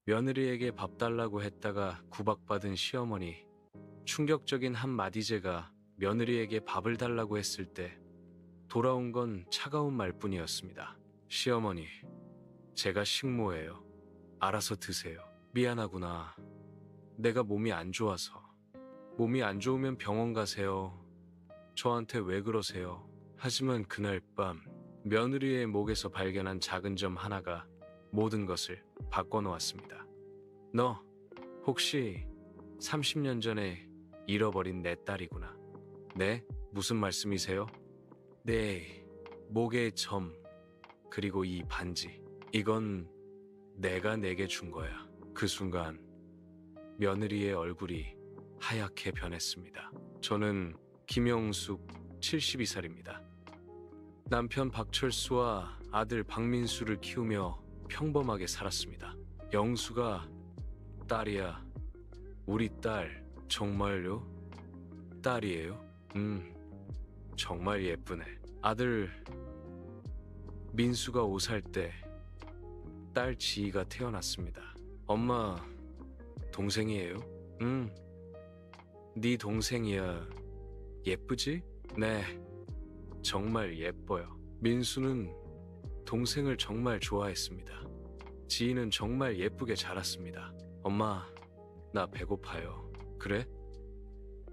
며느리에게 밥 달라고 했다가 구박받은 시어머니. 충격적인 한마디. 제가 며느리에게 밥을 달라고 했을 때 돌아온 건 차가운 말뿐이었습니다. 시어머니, 제가 식모예요. 알아서 드세요. 미안하구나. 내가 몸이 안 좋아서. 몸이 안 좋으면 병원 가세요. 저한테 왜 그러세요? 하지만 그날 밤 며느리의 목에서 발견한 작은 점 하나가 모든 것을 바꿔놓았습니다. 너 혹시 30년 전에 잃어버린 내 딸이구나. 네? 무슨 말씀이세요? 네, 목의 점, 그리고 이 반지. 이건 내가 내게 준 거야. 그 순간 며느리의 얼굴이 하얗게 변했습니다. 저는 김영숙 72살입니다. 남편 박철수와 아들 박민수를 키우며 평범하게 살았습니다. 영수가 딸이야. 우리 딸 정말요? 딸이에요? 정말 예쁘네. 아들 민수가 5살 때 딸 지희가 태어났습니다. 엄마, 동생이에요? 네 동생이야. 예쁘지? 네, 정말 예뻐요. 민수는 동생을 정말 좋아했습니다. 지희는 정말 예쁘게 자랐습니다. 엄마, 나 배고파요. 그래?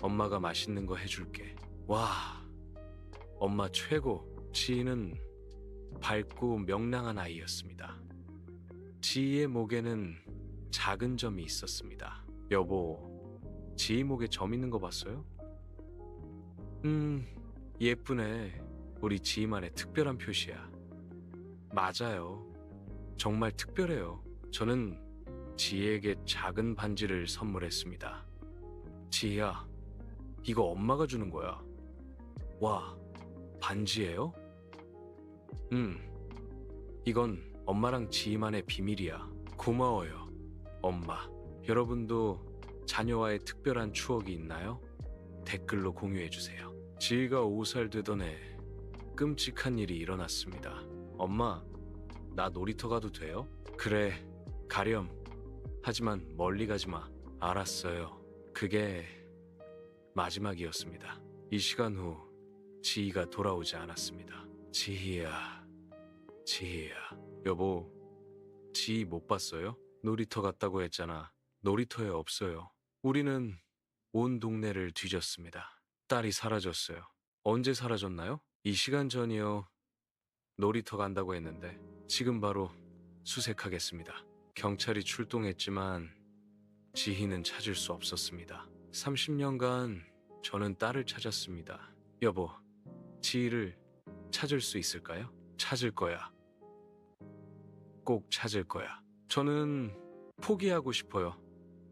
엄마가 맛있는 거 해줄게. 와, 엄마 최고. 지희는 밝고 명랑한 아이였습니다. 지희의 목에는 작은 점이 있었습니다. 여보, 지희 목에 점 있는 거 봤어요? 예쁘네. 우리 지희만의 특별한 표시야. 맞아요. 정말 특별해요. 저는 지희에게 작은 반지를 선물했습니다. 지희야, 이거 엄마가 주는 거야. 와, 반지예요? 이건 엄마랑 지희만의 비밀이야. 고마워요, 엄마. 여러분도 자녀와의 특별한 추억이 있나요? 댓글로 공유해주세요. 지희가 5살 되던 해 끔찍한 일이 일어났습니다. 엄마, 나 놀이터 가도 돼요? 그래, 가렴. 하지만 멀리 가지 마. 알았어요. 그게 마지막이었습니다. 이 시간 후 지희가 돌아오지 않았습니다. 지희야, 지희야. 여보, 지희 못 봤어요? 놀이터 갔다고 했잖아. 놀이터에 없어요. 우리는 온 동네를 뒤졌습니다. 딸이 사라졌어요. 언제 사라졌나요? 이 시간 전이요. 놀이터 간다고 했는데 지금 바로 수색하겠습니다. 경찰이 출동했지만 지희는 찾을 수 없었습니다. 30년간 저는 딸을 찾았습니다. 여보, 지희를 찾을 수 있을까요? 찾을 거야. 꼭 찾을 거야. 저는 포기하고 싶어요.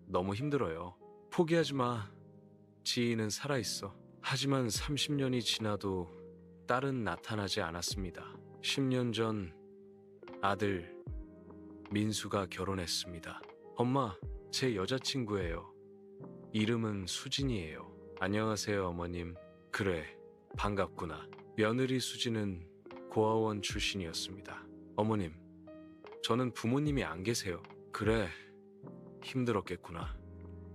너무 힘들어요. 포기하지 마. 지희는 살아있어. 하지만 30년이 지나도 딸은 나타나지 않았습니다. 10년 전 아들 민수가 결혼했습니다. 엄마, 제 여자친구예요. 이름은 수진이에요. 안녕하세요, 어머님. 그래, 반갑구나. 며느리 수진은 고아원 출신이었습니다. 어머님, 저는 부모님이 안 계세요. 그래, 힘들었겠구나.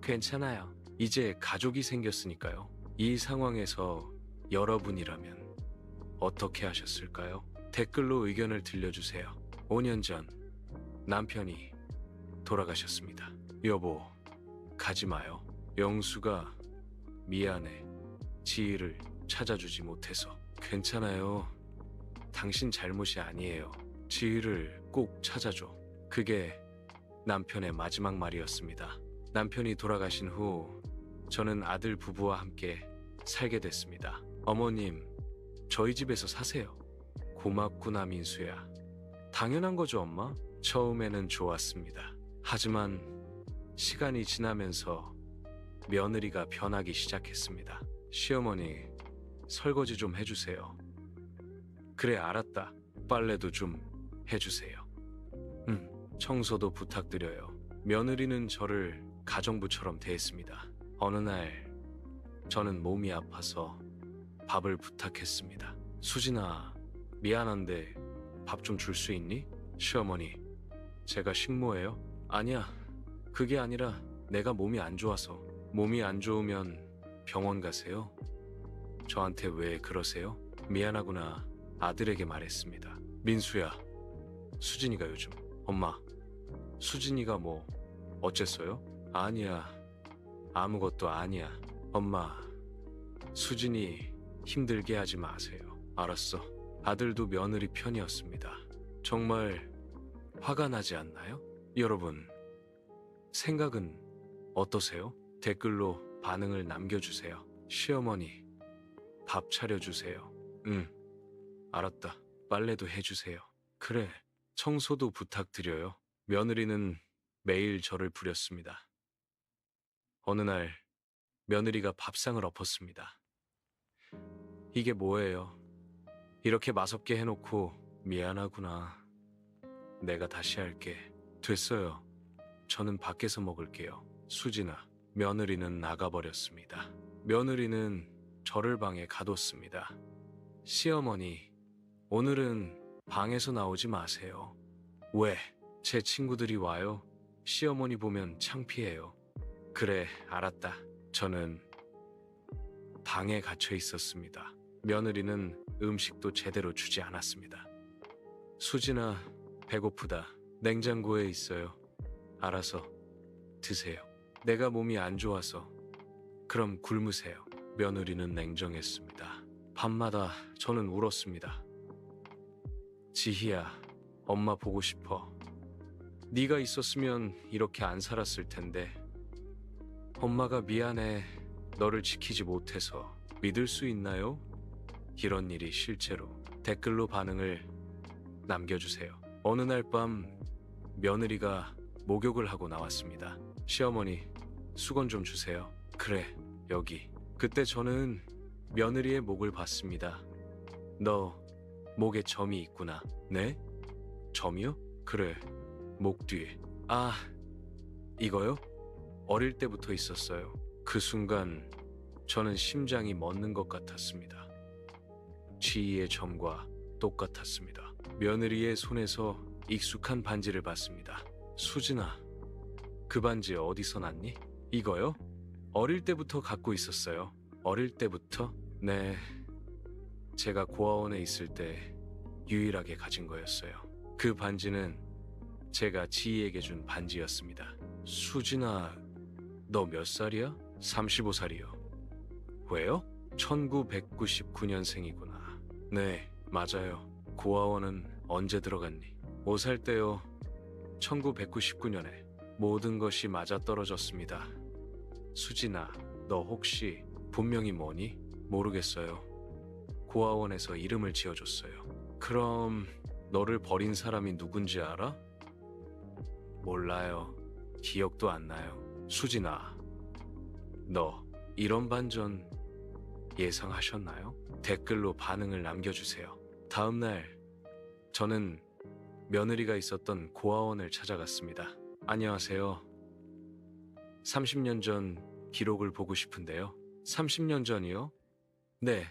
괜찮아요. 이제 가족이 생겼으니까요. 이 상황에서 여러분이라면 어떻게 하셨을까요? 댓글로 의견을 들려주세요. 5년 전 남편이 돌아가셨습니다. 여보, 가지 마요. 영수가 미안해. 지희를 찾아주지 못해서. 괜찮아요. 당신 잘못이 아니에요. 지희를 꼭 찾아줘. 그게 남편의 마지막 말이었습니다. 남편이 돌아가신 후 저는 아들 부부와 함께 살게 됐습니다. 어머님, 저희 집에서 사세요. 고맙구나, 민수야. 당연한 거죠, 엄마? 처음에는 좋았습니다. 하지만 시간이 지나면서 며느리가 변하기 시작했습니다. 시어머니, 설거지 좀 해주세요. 그래, 알았다. 빨래도 좀 해주세요. 청소도 부탁드려요. 며느리는 저를 가정부처럼 대했습니다. 어느 날 저는 몸이 아파서 밥을 부탁했습니다. 수진아, 미안한데 밥 좀 줄 수 있니? 시어머니, 제가 식모예요? 아니야. 그게 아니라 내가 몸이 안 좋아서. 몸이 안 좋으면 병원 가세요. 저한테 왜 그러세요? 미안하구나. 아들에게 말했습니다. 민수야, 수진이가 요즘. 엄마, 수진이가 뭐 어쨌어요? 아니야. 아무것도 아니야. 엄마, 수진이 힘들게 하지 마세요. 알았어. 아들도 며느리 편이었습니다. 정말 화가 나지 않나요? 여러분, 생각은 어떠세요? 댓글로 반응을 남겨주세요. 시어머니, 밥 차려주세요. 응, 알았다. 빨래도 해주세요. 그래, 청소도 부탁드려요. 며느리는 매일 저를 부렸습니다. 어느 날 며느리가 밥상을 엎었습니다. 이게 뭐예요? 이렇게 맛없게 해놓고 미안하구나. 내가 다시 할게. 됐어요. 저는 밖에서 먹을게요. 수진아, 며느리는 나가버렸습니다. 며느리는 저를 방에 가뒀습니다. 시어머니, 오늘은 방에서 나오지 마세요. 왜? 제 친구들이 와요. 시어머니 보면 창피해요. 그래, 알았다. 저는 방에 갇혀 있었습니다. 며느리는 음식도 제대로 주지 않았습니다. 수진아, 배고프다. 냉장고에 있어요. 알아서 드세요. 내가 몸이 안 좋아서. 그럼 굶으세요. 며느리는 냉정했습니다. 밤마다 저는 울었습니다. 지희야, 엄마 보고 싶어. 네가 있었으면 이렇게 안 살았을 텐데. 엄마가 미안해. 너를 지키지 못해서. 믿을 수 있나요? 이런 일이 실제로. 댓글로 반응을 남겨주세요. 어느 날 밤 며느리가 목욕을 하고 나왔습니다. 시어머니, 수건 좀 주세요. 그래, 여기. 그때 저는 며느리의 목을 봤습니다. 너 목에 점이 있구나. 네? 점이요? 그래, 목 뒤에. 아, 이거요? 어릴 때부터 있었어요. 그 순간 저는 심장이 멎는 것 같았습니다. 지희의 점과 똑같았습니다. 며느리의 손에서 익숙한 반지를 봤습니다. 수진아, 그 반지 어디서 났니? 이거요? 어릴 때부터 갖고 있었어요. 어릴 때부터? 네. 제가 고아원에 있을 때 유일하게 가진 거였어요. 그 반지는 제가 지희에게 준 반지였습니다. 수진아, 너 몇 살이야? 35살이요. 왜요? 1999년생이구나. 네, 맞아요. 고아원은 언제 들어갔니? 5살 때요. 1999년에 모든 것이 맞아떨어졌습니다. 수진아, 너 혹시 본명이 뭐니? 모르겠어요. 고아원에서 이름을 지어줬어요. 그럼 너를 버린 사람이 누군지 알아? 몰라요. 기억도 안 나요. 수진아, 너 이런 반전 예상하셨나요? 댓글로 반응을 남겨주세요. 다음 날 저는 며느리가 있었던 고아원을 찾아갔습니다. 안녕하세요. 30년 전 기록을 보고 싶은데요. 30년 전이요? 네,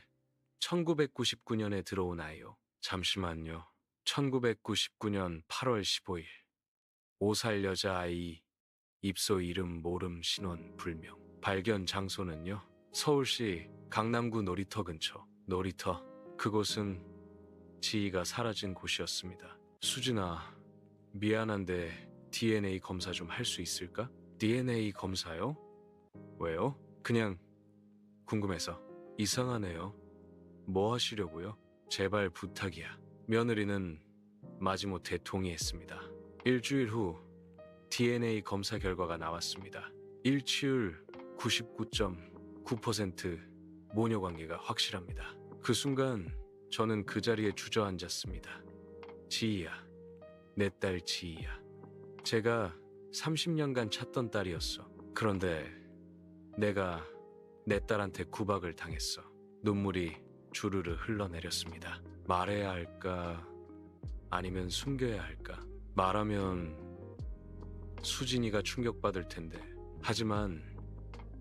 1999년에 들어온 아이요. 잠시만요. 1999년 8월 15일. 5살 여자아이, 입소 이름 모름 신원 불명. 발견 장소는요? 서울시 강남구 놀이터 근처. 놀이터. 그곳은 지희가 사라진 곳이었습니다. 수진아, 미안한데 DNA 검사 좀 할 수 있을까? DNA 검사요? 왜요? 그냥 궁금해서. 이상하네요. 뭐 하시려고요? 제발 부탁이야. 며느리는 마지못해 동의했습니다. 일주일 후 DNA 검사 결과가 나왔습니다. 일치율 99.9% 모녀 관계가 확실합니다. 그 순간 저는 그 자리에 주저앉았습니다. 지희야, 내 딸 지희야. 제가 30년간 찾던 딸이었어. 그런데 내가 내 딸한테 구박을 당했어. 눈물이 주르르 흘러내렸습니다. 말해야 할까? 아니면 숨겨야 할까? 말하면 수진이가 충격받을 텐데. 하지만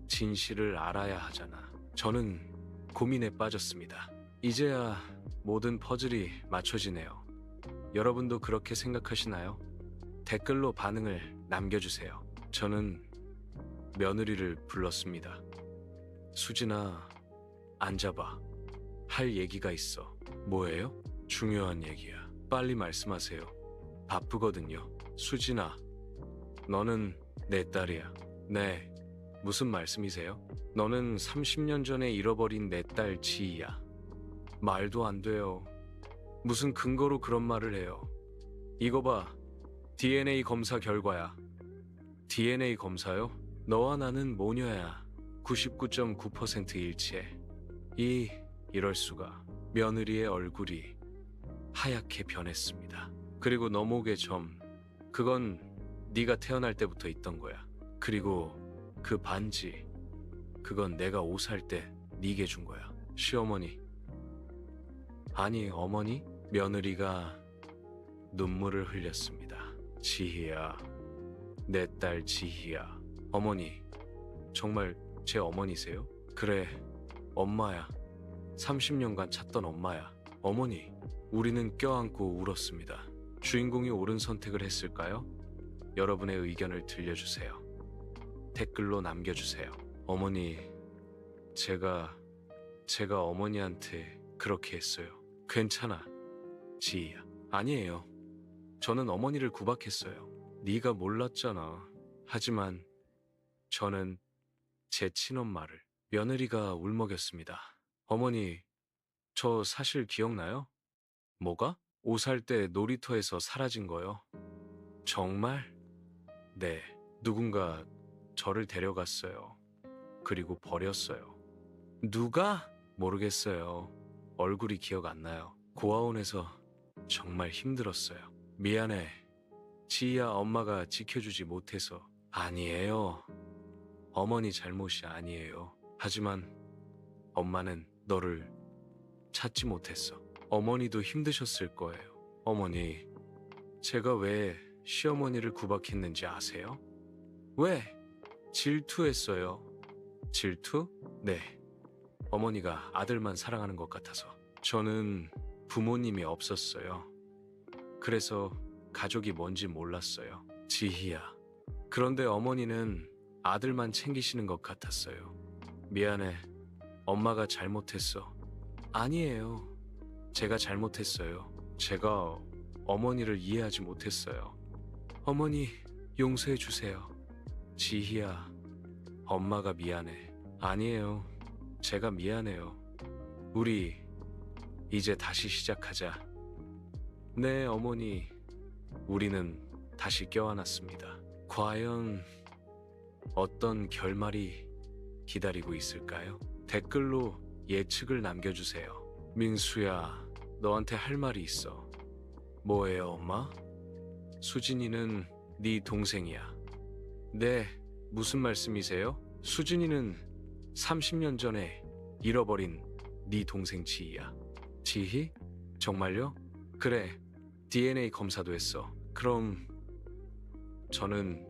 진실을 알아야 하잖아. 저는 고민에 빠졌습니다. 이제야 모든 퍼즐이 맞춰지네요. 여러분도 그렇게 생각하시나요? 댓글로 반응을 남겨주세요. 저는 며느리를 불렀습니다. 수진아, 앉아봐. 할 얘기가 있어. 뭐예요? 중요한 얘기야. 빨리 말씀하세요. 바쁘거든요. 수진아, 너는 내 딸이야. 네, 무슨 말씀이세요? 너는 30년 전에 잃어버린 내 딸 지희야. 말도 안 돼요. 무슨 근거로 그런 말을 해요? 이거 봐. DNA 검사 결과야. DNA 검사요? 너와 나는 모녀야. 99.9% 일치해. 이럴 수가. 며느리의 얼굴이 하얗게 변했습니다. 그리고 너 목의 점, 그건 네가 태어날 때부터 있던 거야. 그리고 그 반지, 그건 내가 옷 살 때 네게 준 거야. 시어머니. 아니, 어머니? 며느리가 눈물을 흘렸습니다. 지희야, 내 딸 지희야. 어머니, 정말 제 어머니세요? 그래, 엄마야. 30년간 찾던 엄마야. 어머니, 우리는 껴안고 울었습니다. 주인공이 옳은 선택을 했을까요? 여러분의 의견을 들려주세요. 댓글로 남겨주세요. 어머니, 제가 어머니한테 그렇게 했어요. 괜찮아, 지희야. 아니에요. 저는 어머니를 구박했어요. 네가 몰랐잖아. 하지만 저는 제 친엄마를. 며느리가 울먹였습니다. 어머니, 저 사실 기억나요? 뭐가? 옷 살 때 놀이터에서 사라진 거요. 정말? 네, 누군가 저를 데려갔어요. 그리고 버렸어요. 누가? 모르겠어요. 얼굴이 기억 안 나요. 고아원에서 정말 힘들었어요. 미안해. 지희야, 엄마가 지켜주지 못해서. 아니에요. 어머니 잘못이 아니에요. 하지만 엄마는 너를 찾지 못했어. 어머니도 힘드셨을 거예요. 어머니, 제가 왜 시어머니를 구박했는지 아세요? 왜? 질투했어요. 질투? 네. 어머니가 아들만 사랑하는 것 같아서. 저는 부모님이 없었어요. 그래서 가족이 뭔지 몰랐어요. 지희야. 그런데 어머니는 아들만 챙기시는 것 같았어요. 미안해. 엄마가 잘못했어. 아니에요. 제가 잘못했어요. 제가 어머니를 이해하지 못했어요. 어머니, 용서해 주세요. 지희야, 엄마가 미안해. 아니에요. 제가 미안해요. 우리 이제 다시 시작하자. 네, 어머니. 우리는 다시 껴안았습니다. 과연 어떤 결말이 기다리고 있을까요? 댓글로 예측을 남겨주세요. 민수야, 너한테 할 말이 있어. 뭐예요, 엄마? 수진이는 네 동생이야. 네, 무슨 말씀이세요? 수진이는 30년 전에 잃어버린 네 동생 지희야. 지희? 정말요? 그래, DNA 검사도 했어. 그럼 저는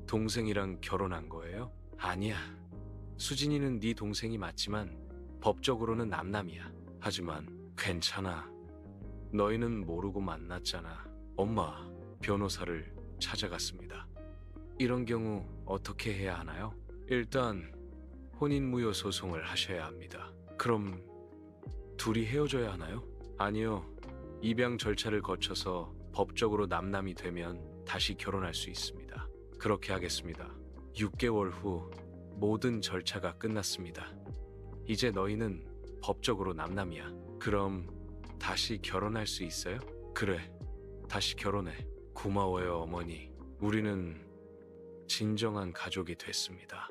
동생이랑 결혼한 거예요? 아니야. 수진이는 네 동생이 맞지만 법적으로는 남남이야. 하지만 괜찮아. 너희는 모르고 만났잖아. 엄마, 변호사를 찾아갔습니다. 이런 경우 어떻게 해야 하나요? 일단 혼인무효 소송을 하셔야 합니다. 그럼 둘이 헤어져야 하나요? 아니요. 입양 절차를 거쳐서 법적으로 남남이 되면 다시 결혼할 수 있습니다. 그렇게 하겠습니다. 6개월 후 모든 절차가 끝났습니다. 이제 너희는 법적으로 남남이야. 그럼 다시 결혼할 수 있어요? 그래, 다시 결혼해. 고마워요, 어머니. 우리는 진정한 가족이 됐습니다.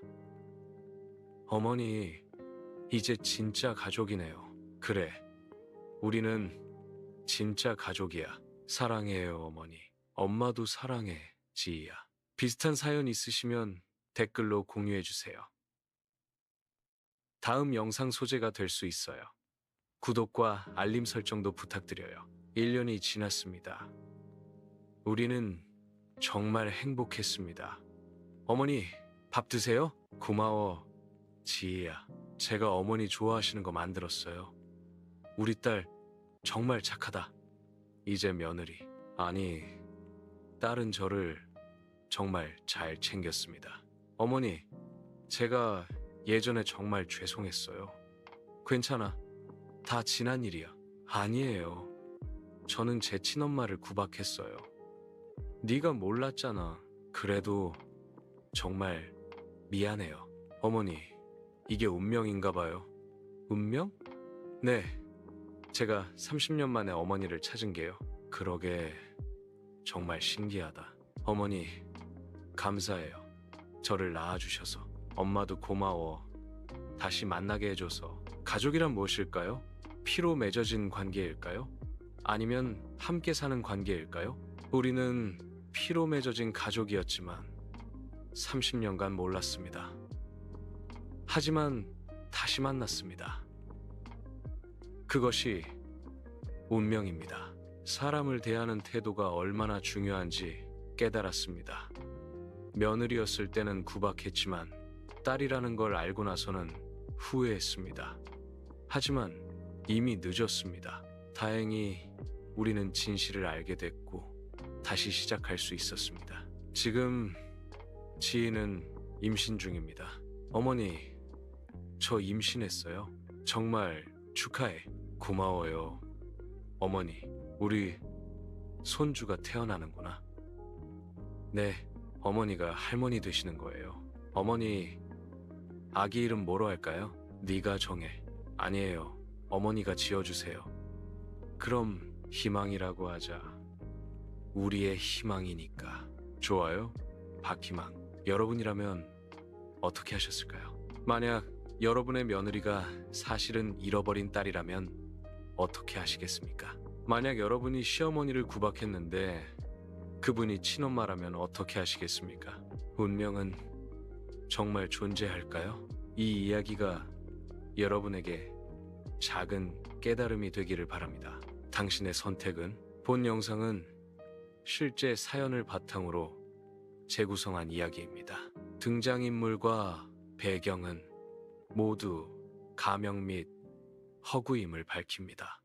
어머니, 이제 진짜 가족이네요. 그래, 우리는 진짜 가족이야. 사랑해요, 어머니. 엄마도 사랑해, 지희야. 비슷한 사연 있으시면 댓글로 공유해주세요. 다음 영상 소재가 될 수 있어요. 구독과 알림 설정도 부탁드려요. 1년이 지났습니다. 우리는 정말 행복했습니다. 어머니, 밥 드세요? 고마워, 지희야. 제가 어머니 좋아하시는 거 만들었어요. 우리 딸 정말 착하다. 이제 며느리, 아니, 딸은 저를 정말 잘 챙겼습니다. 어머니, 제가 예전에 정말 죄송했어요. 괜찮아. 다 지난 일이야. 아니에요. 저는 제 친엄마를 구박했어요. 네가 몰랐잖아. 그래도 정말 미안해요. 어머니, 이게 운명인가 봐요. 운명? 네. 제가 30년 만에 어머니를 찾은 게요. 그러게 정말 신기하다. 어머니, 감사해요. 저를 낳아주셔서. 엄마도 고마워. 다시 만나게 해줘서. 가족이란 무엇일까요? 피로 맺어진 관계일까요? 아니면 함께 사는 관계일까요? 우리는 피로 맺어진 가족이었지만 30년간 몰랐습니다. 하지만 다시 만났습니다. 그것이 운명입니다. 사람을 대하는 태도가 얼마나 중요한지 깨달았습니다. 며느리였을 때는 구박했지만 딸이라는 걸 알고 나서는 후회했습니다. 하지만 이미 늦었습니다. 다행히 우리는 진실을 알게 됐고 다시 시작할 수 있었습니다. 지금 지인은 임신 중입니다. 어머니, 저 임신했어요. 정말 축하해. 고마워요. 어머니, 우리 손주가 태어나는구나. 네, 어머니가 할머니 되시는 거예요. 어머니, 아기 이름 뭐로 할까요? 네가 정해. 아니에요. 어머니가 지어주세요. 그럼 희망이라고 하자. 우리의 희망이니까. 좋아요. 박희망. 여러분이라면 어떻게 하셨을까요? 만약 여러분의 며느리가 사실은 잃어버린 딸이라면 어떻게 하시겠습니까? 만약 여러분이 시어머니를 구박했는데 그분이 친엄마라면 어떻게 하시겠습니까? 운명은 정말 존재할까요? 이 이야기가 여러분에게 작은 깨달음이 되기를 바랍니다. 당신의 선택은? 본 영상은 실제 사연을 바탕으로 재구성한 이야기입니다. 등장인물과 배경은 모두 가명 및 허구임을 밝힙니다.